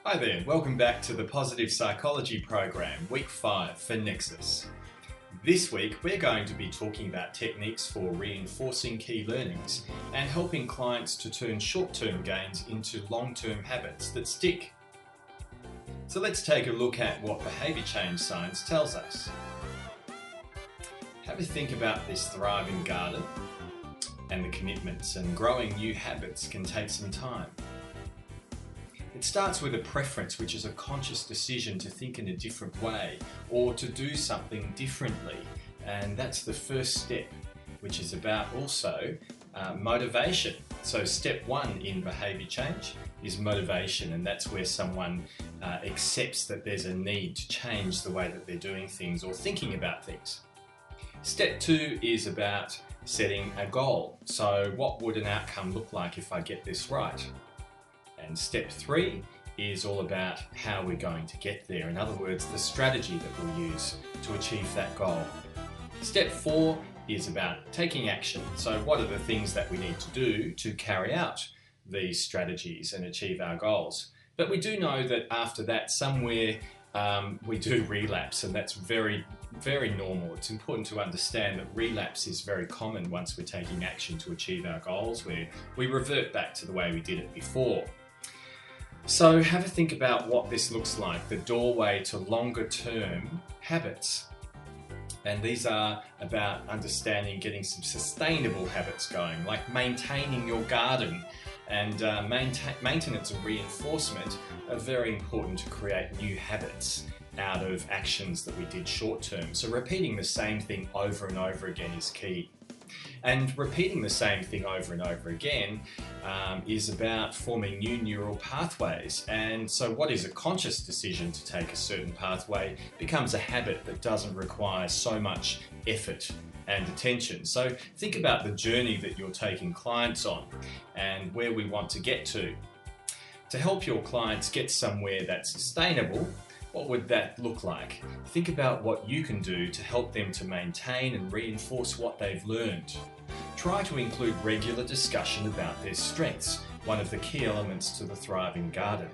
Hi there, welcome back to the Positive Psychology program, week 5 for Nexus. This week we're going to be talking about techniques for reinforcing key learnings and helping clients to turn short-term gains into long-term habits that stick. So let's take a look at what behaviour change science tells us. Have a think about this thriving garden and the commitments, and growing new habits can take some time. It starts with a preference, which is a conscious decision to think in a different way or to do something differently. And that's the first step, which is about also motivation. So step 1 in behaviour change is motivation, and that's where someone accepts that there's a need to change the way that they're doing things or thinking about things. Step 2 is about setting a goal. So what would an outcome look like if I get this right? And step 3 is all about how we're going to get there. In other words, the strategy that we'll use to achieve that goal. Step 4 is about taking action. So what are the things that we need to do to carry out these strategies and achieve our goals? But we do know that after that, somewhere we do relapse, and that's very, very normal. It's important to understand that relapse is very common once we're taking action to achieve our goals, where we revert back to the way we did it before. So have a think about what this looks like, the doorway to longer term habits. And these are about understanding getting some sustainable habits going, like maintaining your garden. And maintenance and reinforcement are very important to create new habits out of actions that we did short term. So repeating the same thing over and over again is key. And repeating the same thing over and over again is about forming new neural pathways. And so what is a conscious decision to take a certain pathway becomes a habit that doesn't require so much effort and attention. So think about the journey that you're taking clients on and where we want to get to. To help your clients get somewhere that's sustainable, what would that look like? Think about what you can do to help them to maintain and reinforce what they've learned. Try to include regular discussion about their strengths, one of the key elements to the thriving garden.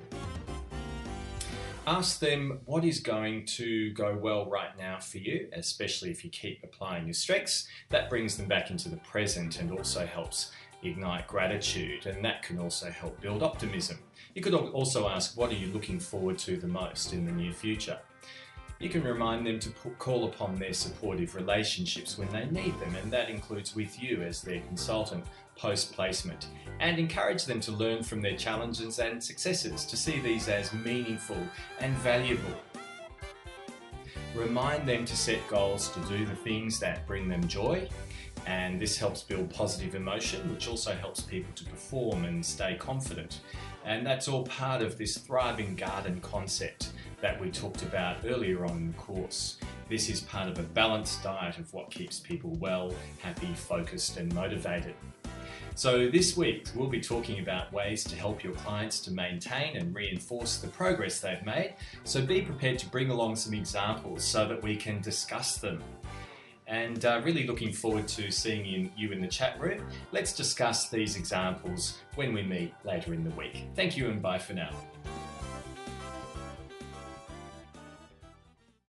Ask them what is going to go well right now for you, especially if you keep applying your strengths. That brings them back into the present and also helps ignite gratitude, and that can also help build optimism. You could also ask, what are you looking forward to the most in the near future? You can remind them to call upon their supportive relationships when they need them, and that includes with you as their consultant post-placement, and encourage them to learn from their challenges and successes, to see these as meaningful and valuable. Remind them to set goals to do the things that bring them joy, and this helps build positive emotion, which also helps people to perform and stay confident. And that's all part of this thriving garden concept that we talked about earlier on in the course. This is part of a balanced diet of what keeps people well, happy, focused and motivated. So this week we'll be talking about ways to help your clients to maintain and reinforce the progress they've made. So be prepared to bring along some examples so that we can discuss them. And really looking forward to seeing you in the chat room. Let's discuss these examples when we meet later in the week. Thank you and bye for now.